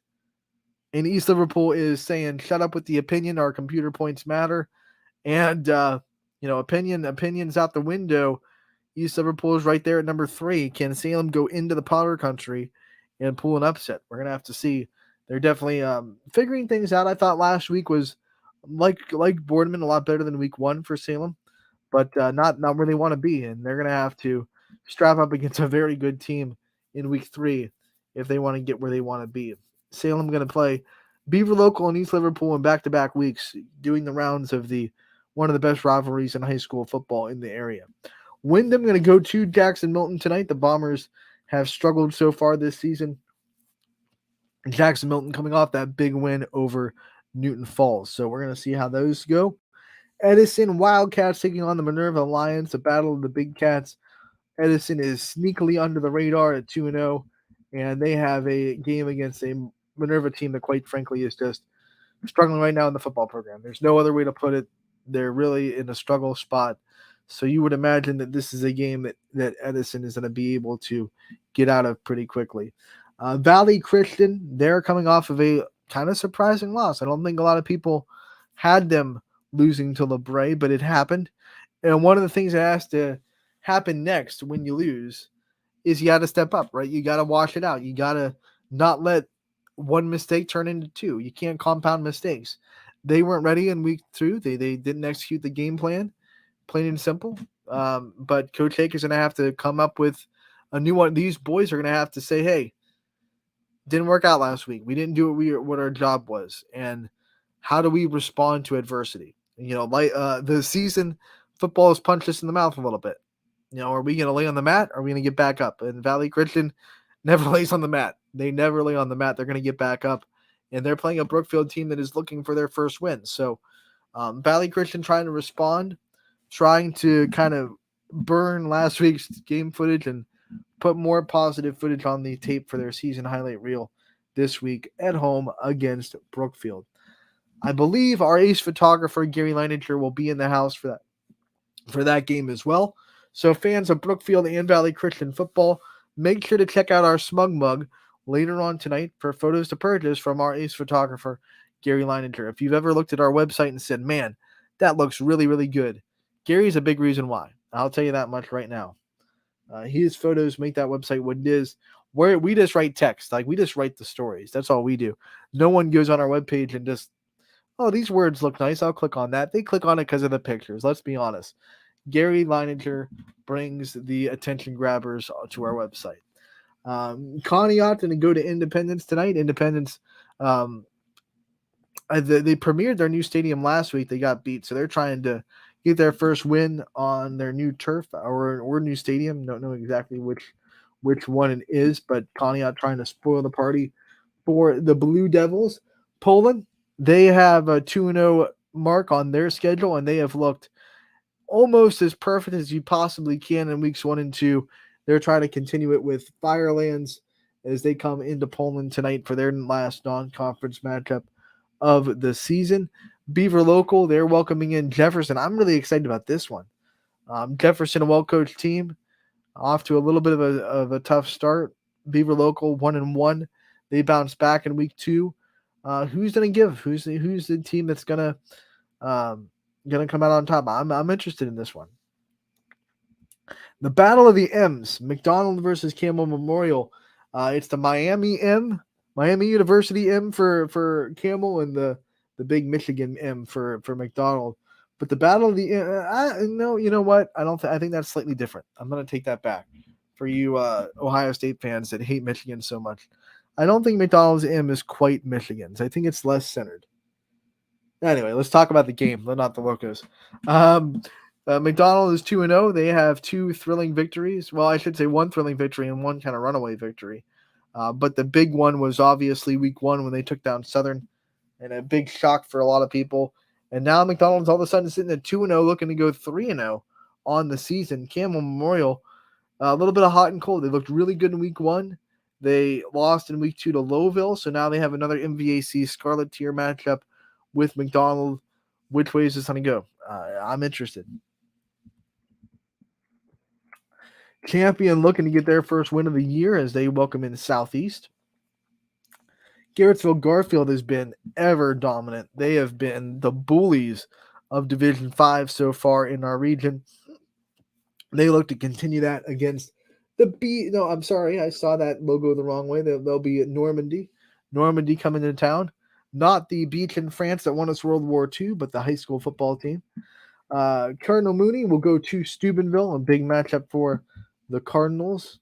And East Liverpool is saying, shut up with the opinion. Our computer points matter. And, opinions out the window. East Liverpool is right there at number 3. Can Salem go into the Power Country and pull an upset? We're going to have to see. They're definitely figuring things out. I thought last week was, like Boardman, a lot better than week 1 for Salem, but not where they want to be. And they're going to have to strap up against a very good team in week 3 if they want to get where they want to be. Salem going to play Beaver Local and East Liverpool in back-to-back weeks, doing the rounds of one of the best rivalries in high school football in the area. Wyndham going to go to Jackson Milton tonight. The Bombers have struggled so far this season. Jackson Milton coming off that big win over Newton Falls. So we're going to see how those go. Edison Wildcats taking on the Minerva Lions, the battle of the big cats. Edison is sneakily under the radar at 2-0, and they have a game against a Minerva team that, quite frankly, is just struggling right now in the football program. There's no other way to put it. They're really in a struggle spot. So you would imagine that this is a game that Edison is going to be able to get out of pretty quickly. Valley Christian, they're coming off of a kind of surprising loss. I don't think a lot of people had them losing to LeBray, but it happened. And one of the things that has to happen next when you lose is you got to step up, right? You got to wash it out. You got to not let one mistake turn into two. You can't compound mistakes. They weren't ready in week 2. They didn't execute the game plan, plain and simple. But Coach Haker's going to have to come up with a new one. These boys are going to have to say, hey, didn't work out last week. We didn't do what our job was. And how do we respond to adversity? Like the season, football has punched us in the mouth a little bit. Are we going to lay on the mat? Or are we going to get back up? And Valley Christian never lays on the mat. They never lay on the mat. They're going to get back up. And they're playing a Brookfield team that is looking for their first win. So Valley Christian trying to respond, trying to kind of burn last week's game footage and put more positive footage on the tape for their season highlight reel this week at home against Brookfield. I believe our ace photographer, Gary Leininger, will be in the house for that game as well. So fans of Brookfield and Valley Christian football, make sure to check out our smug mug later on tonight for photos to purchase from our ace photographer, Gary Leininger. If you've ever looked at our website and said, man, that looks really, really good, Gary's a big reason why. I'll tell you that much right now. His photos make that website what it is. Where we just write text, like we just write the stories. That's all we do. No one goes on our webpage and just, oh, these words look nice, I'll click on that. They click on it because of the pictures. Let's be honest. Gary Leininger brings the attention grabbers to our website. Conneaut going to go to Independence tonight. Independence, they premiered their new stadium last week. They got beat, so they're trying to get their first win on their new turf or new stadium. Don't know exactly which one it is, but Conneaut trying to spoil the party for the Blue Devils. Poland, they have a 2-0 mark on their schedule, and they have looked almost as perfect as you possibly can in weeks 1 and 2. They're trying to continue it with Firelands as they come into Poland tonight for their last non-conference matchup of the season. Beaver Local, they're welcoming in Jefferson. I'm really excited about this one. Jefferson, a well-coached team, off to a little bit of a tough start. Beaver Local 1-1. They bounce back in week 2. Who's going to give? Who's the team that's going to come out on top? I'm interested in this one. The Battle of the M's, McDonald versus Campbell Memorial. It's the Miami University M for Campbell, and the big Michigan M for McDonald. But the Battle of the M, you know what? I think that's slightly different. I'm going to take that back for you Ohio State fans that hate Michigan so much. I don't think McDonald's M is quite Michigan's. I think it's less centered. Anyway, let's talk about the game, not the Locos. McDonald is 2-0. They have 2 thrilling victories. Well, I should say 1 thrilling victory and 1 kind of runaway victory. But the big one was obviously week 1 when they took down Southern, and a big shock for a lot of people. And now McDonald's all of a sudden sitting at 2-0, looking to go 3-0 on the season. Campbell Memorial, a little bit of hot and cold. They looked really good in week 1. They lost in week 2 to Lowville, so now they have another MVAC Scarlet Tier matchup with McDonald. Which way is this going to go? I'm interested. Champion looking to get their first win of the year as they welcome in Southeast. Garrettsville Garfield has been ever dominant. They have been the bullies of Division 5 so far in our region. They look to continue that against the B. No, I'm sorry. I saw that logo the wrong way. They'll be at Normandy. Normandy coming to town. Not the beach in France that won us World War II, but the high school football team. Cardinal Mooney will go to Steubenville, a big matchup for the Cardinals.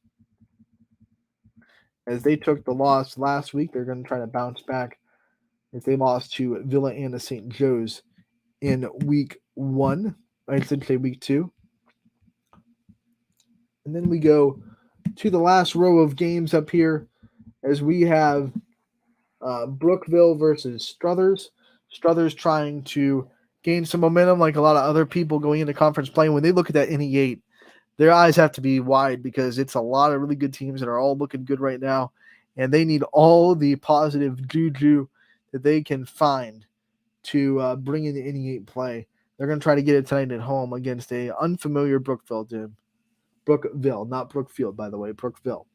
As they took the loss last week, they're going to try to bounce back as they lost to Villa Anna St. Joe's in week 1. I should say week 2. And then we go to the last row of games up here as we have Brookville versus Struthers. Struthers trying to gain some momentum like a lot of other people going into conference play. When they look at that NE8, their eyes have to be wide because it's a lot of really good teams that are all looking good right now, and they need all the positive juju that they can find to bring in the inning 8 play. They're going to try to get it tonight at home against a unfamiliar Brookville team. Brookville, not Brookfield, by the way, Brookville.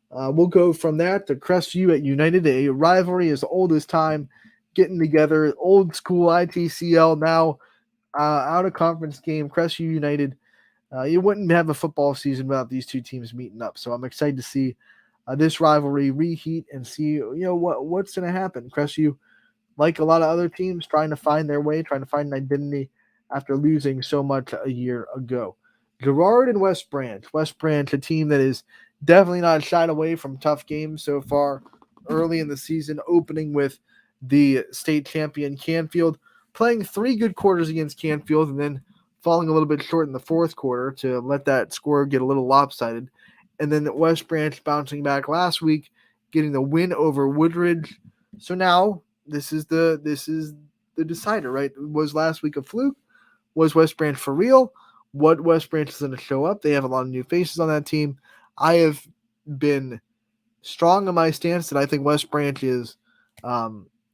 We'll go from that to Crestview at United, a rivalry as old as time, getting together, old school ITCL, now out of conference game, Crestview United. You wouldn't have a football season without these two teams meeting up, so I'm excited to see this rivalry reheat and see what's going to happen. Crestview, like a lot of other teams, trying to find their way, trying to find an identity after losing so much a year ago. Girard and West Branch. West Branch, a team that is definitely not shied away from tough games so far early in the season, opening with the state champion Canfield, playing 3 good quarters against Canfield and then falling a little bit short in the fourth quarter to let that score get a little lopsided. And then West Branch bouncing back last week, getting the win over Woodridge. So now this is the decider, right? Was last week a fluke? Was West Branch for real? What West Branch is going to show up? They have a lot of new faces on that team. I have been strong in my stance that I think West Branch is a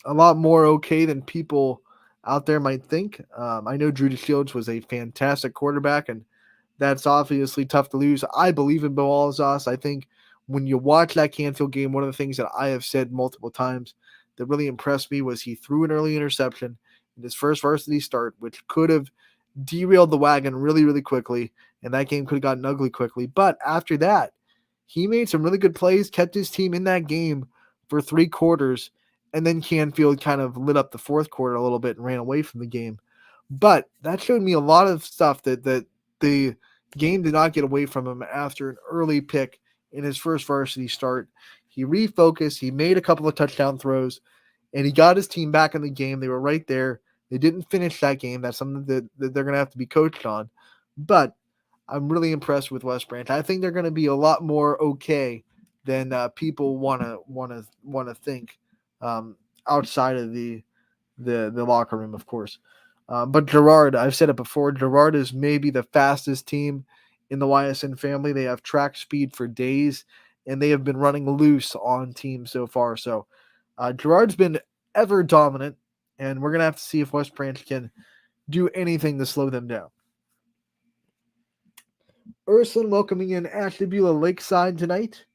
lot more okay than people out there might think. I know Drew DeShields was a fantastic quarterback, and that's obviously tough to lose. I believe in Bo Alzos. I think when you watch that Canfield game, one of the things that I have said multiple times that really impressed me was he threw an early interception in his first varsity start, which could have derailed the wagon really, really quickly, and that game could have gotten ugly quickly. But after that, he made some really good plays, kept his team in that game for 3 quarters, and then Canfield kind of lit up the fourth quarter a little bit and ran away from the game. But that showed me a lot of stuff that the game did not get away from him after an early pick in his first varsity start. He refocused, he made a couple of touchdown throws, and he got his team back in the game. They were right there. They didn't finish that game. That's something that they're going to have to be coached on. But I'm really impressed with West Branch. I think they're going to be a lot more okay than people want to think outside of the locker room, of course. But Girard, I've said it before, Girard is maybe the fastest team in the YSN family. They have track speed for days, and they have been running loose on teams so far. So Girard's been ever dominant, and we're going to have to see if West Branch can do anything to slow them down. Ursuline welcoming in Ashtabula Lakeside tonight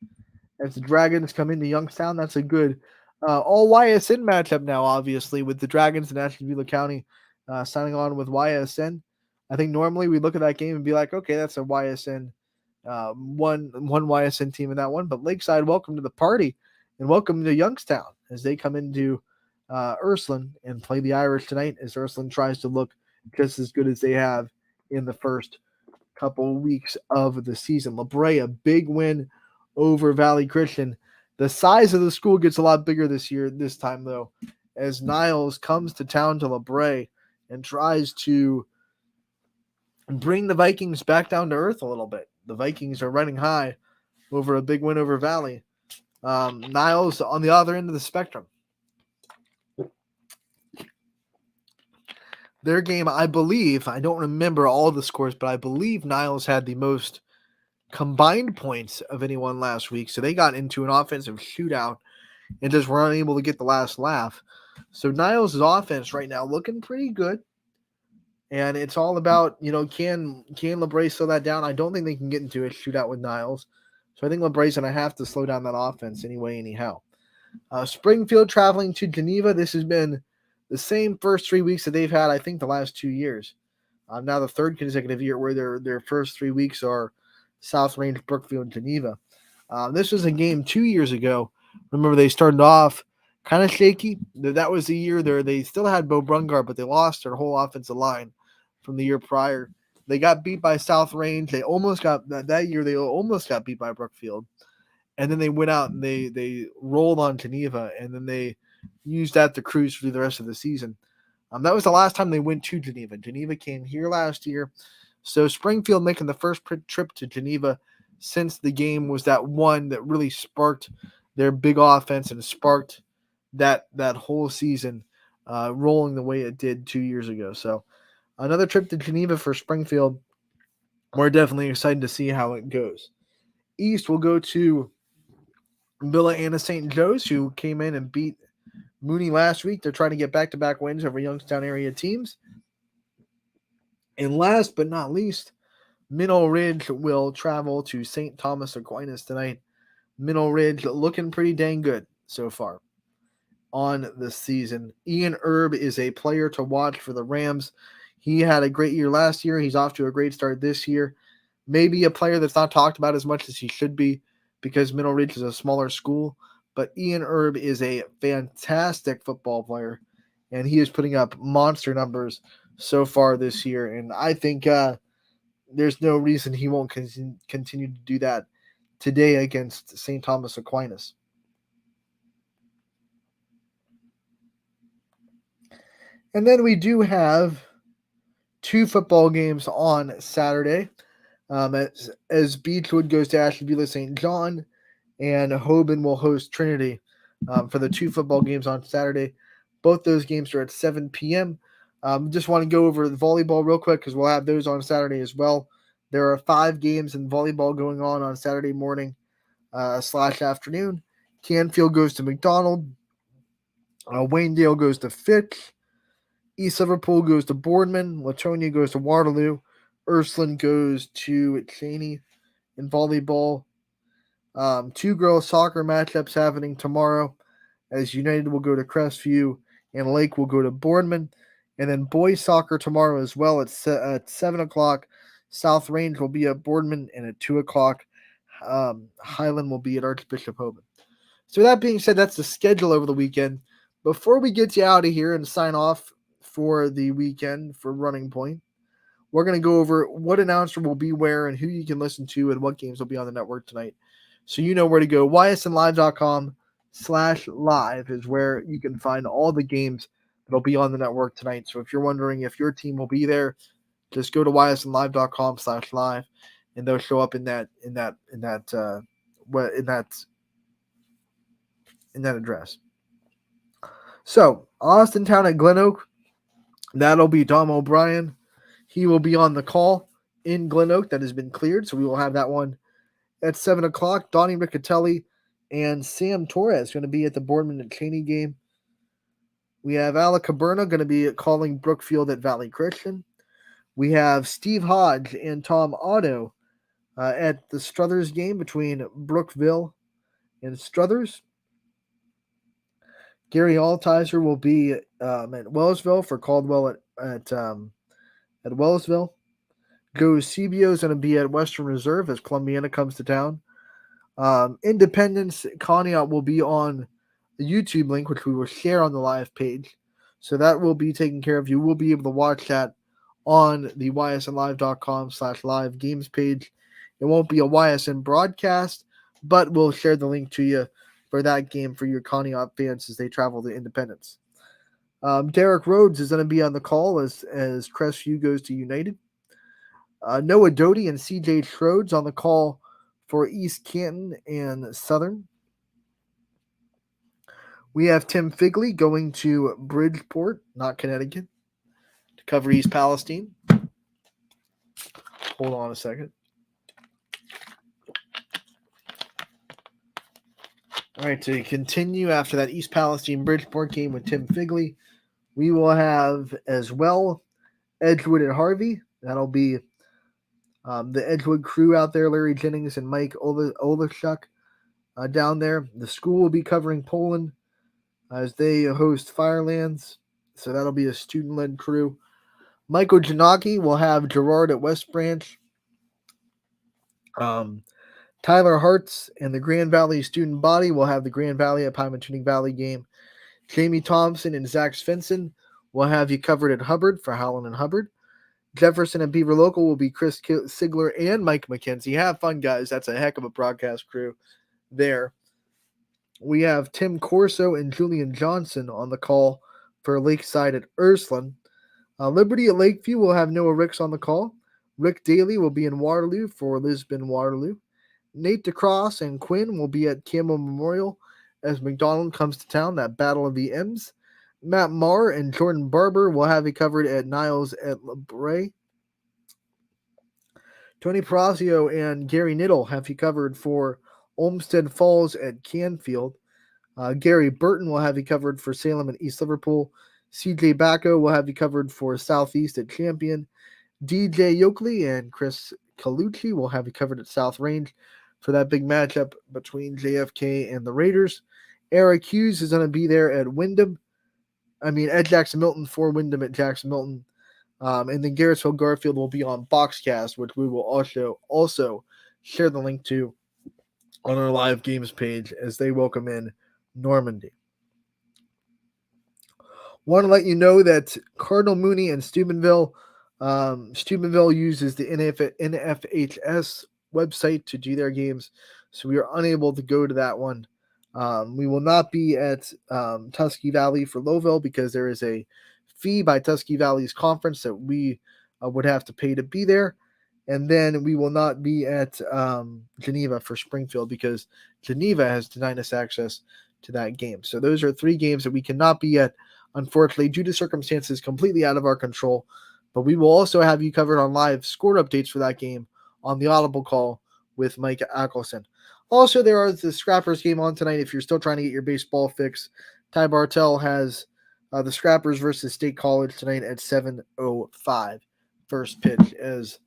as the Dragons come into Youngstown. That's a good all YSN matchup now, obviously, with the Dragons in Ashtabula County signing on with YSN. I think normally we look at that game and be like, okay, that's a YSN, one YSN team in that one. But Lakeside, welcome to the party, and welcome to Youngstown as they come into Ursuline and play the Irish tonight as Ursuline tries to look just as good as they have in the first couple weeks of the season. La Brea, a big win over Valley Christian. The size of the school gets a lot bigger this time, though, as Niles comes to town to La Brea and tries to bring the Vikings back down to earth a little bit. The Vikings are running high over a big win over Valley. Niles on the other end of the spectrum. Their game, I believe, I don't remember all the scores, but I believe Niles had the most combined points of anyone last week. So they got into an offensive shootout and just were unable to get the last laugh. So Niles' offense right now looking pretty good. And it's all about, can La Brea slow that down? I don't think they can get into a shootout with Niles. So I think La Brea's going to have to slow down that offense anyhow. Springfield traveling to Geneva. This has been the same first 3 weeks that they've had, I think, the last 2 years. Now the third consecutive year where their first 3 weeks are South Range, Brookfield, Geneva. This was a game 2 years ago. Remember, they started off kind of shaky. That was the year they still had Bo Brungard, but they lost their whole offensive line from the year prior. They got beat by South Range. They almost got that year. They almost got beat by Brookfield, and then they went out and they rolled on Geneva, and then they used that to cruise through the rest of the season. That was the last time they went to Geneva. Geneva came here last year. So Springfield making the first trip to Geneva since the game was that one that really sparked their big offense and sparked that whole season rolling the way it did 2 years ago. So another trip to Geneva for Springfield. We're definitely excited to see how it goes. East will go to Villa Anna St. Joe's, who came in and beat Mooney last week. They're trying to get back-to-back wins over Youngstown area teams. And last but not least, Mineral Ridge will travel to St. Thomas Aquinas tonight. Mineral Ridge looking pretty dang good so far on the season. Ian Erb is a player to watch for the Rams. He had a great year last year. He's off to a great start this year. Maybe a player that's not talked about as much as he should be because Mineral Ridge is a smaller school. But Ian Erb is a fantastic football player, and he is putting up monster numbers so far this year. And I think there's no reason he won't continue to do that today against St. Thomas Aquinas. And then we do have 2 football games on Saturday. As Beechwood goes to Ashtabula St. John, and Hoban will host Trinity for the 2 football games on Saturday. Both those games are at 7 p.m. Just want to go over the volleyball real quick because we'll have those on Saturday as well. There are 5 games in volleyball going on Saturday morning / afternoon. Canfield goes to McDonald. Waynedale goes to Fitch. East Liverpool goes to Boardman. Latonia goes to Waterloo. Ursuline goes to Cheney in volleyball. 2 girls soccer matchups happening tomorrow as United will go to Crestview and Lake will go to Boardman. And then boys soccer tomorrow as well at 7 o'clock. South Range will be at Boardman, and at 2 o'clock, Highland will be at Archbishop Hoban. So that being said, that's the schedule over the weekend. Before we get you out of here and sign off for the weekend for Running Point, we're going to go over what announcer will be where and who you can listen to and what games will be on the network tonight. So you know where to go. ysnlive.com/live is where you can find all the games that'll be on the network tonight. So if you're wondering if your team will be there, just go to ysnlive.com/live and they'll show up in that address. So Austintown at Glen Oak, that'll be Dom O'Brien. He will be on the call in Glen Oak. That has been cleared, so we will have that one at 7 o'clock. Donnie Riccatelli and Sam Torres going to be at the Boardman and Cheney game. We have Alec Caberna going to be calling Brookfield at Valley Christian. We have Steve Hodge and Tom Otto at the Struthers game between Brookville and Struthers. Gary Altizer will be at Wellsville for Caldwell at Wellsville. Joe Eusebio is going to be at Western Reserve as Columbiana comes to town. Independence Conneaut will be on the YouTube link, which we will share on the live page. So that will be taken care of. You will be able to watch that on the ysnlive.com/live games page. It won't be a YSN broadcast, but we'll share the link to you for that game for your Conneaut fans as they travel to Independence. Derek Rhodes is going to be on the call as Crestview goes to United. Noah Doty and CJ Schroeds on the call for East Canton and Southern. We have Tim Figley going to Bridgeport, not Connecticut, to cover East Palestine. Hold on a second. All right, to continue after that East Palestine Bridgeport game with Tim Figley, we will have as well Edgewood and Harvey. That'll be the Edgewood crew out there, Larry Jennings and Mike Olashuk down there. The school will be covering Poland as they host Firelands, so that'll be a student-led crew. Michael Janaki will have Gerard at West Branch. Tyler Hartz and the Grand Valley student body will have the Grand Valley at Pymatuning Valley game. Jamie Thompson and Zach Svensson will have you covered at Hubbard for Howland and Hubbard. Jefferson and Beaver Local will be Chris Sigler and Mike McKenzie. Have fun, guys. That's a heck of a broadcast crew there. We have Tim Corso and Julian Johnson on the call for Lakeside at Ursuline. Liberty at Lakeview will have Noah Ricks on the call. Rick Daly will be in Waterloo for Lisbon Waterloo. Nate DeCross and Quinn will be at Campbell Memorial as McDonald comes to town, that Battle of the M's. Matt Marr and Jordan Barber will have you covered at Niles at LeBray. Tony Perazio and Gary Niddle have you covered for Olmsted Falls at Canfield. Gary Burton will have you covered for Salem and East Liverpool. CJ Bacco will have you covered for Southeast at Champion. DJ Yoakley and Chris Calucci will have you covered at South Range for that big matchup between JFK and the Raiders. Eric Hughes is going to be there at at Jackson Milton for Wyndham at Jackson Milton. And then Garrettsville Garfield will be on Boxcast, which we will also share the link to on our live games page as they welcome in Normandy. Want to let you know that Cardinal Mooney and Steubenville uses the NFHS website to do their games, so we are unable to go to that one. We will not be at Tusky Valley for Lowville because there is a fee by Tusky Valley's conference that we would have to pay to be there. And then we will not be at Geneva for Springfield because Geneva has denied us access to that game. So those are 3 games that we cannot be at, unfortunately, due to circumstances completely out of our control. But we will also have you covered on live score updates for that game on the Audible call with Mike Ackelson. Also, there are the Scrappers game on tonight if you're still trying to get your baseball fix. Ty Bartell has the Scrappers versus State College tonight at 7:05. First pitch as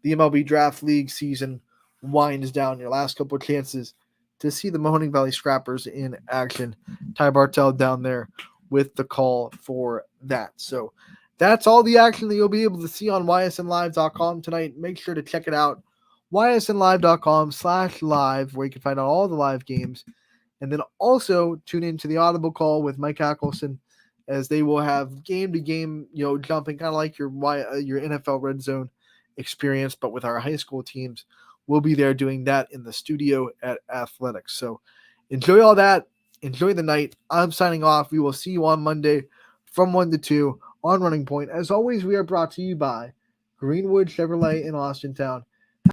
the MLB Draft League season winds down. Your last couple of chances to see the Mahoning Valley Scrappers in action. Ty Bartell down there with the call for that. So that's all the action that you'll be able to see on ysnlive.com tonight. Make sure to check it out. ysnlive.com/live, where you can find out all the live games. And then also tune into the Audible call with Mike Ackelson as they will have game-to-game, jumping, kind of like your NFL Red Zone experience, but with our high school teams. We'll be there doing that in the studio at Athletics. So enjoy all that. Enjoy the night. I'm signing off. We will see you on Monday from 1 to 2 on Running Point. As always, we are brought to you by Greenwood Chevrolet in Austintown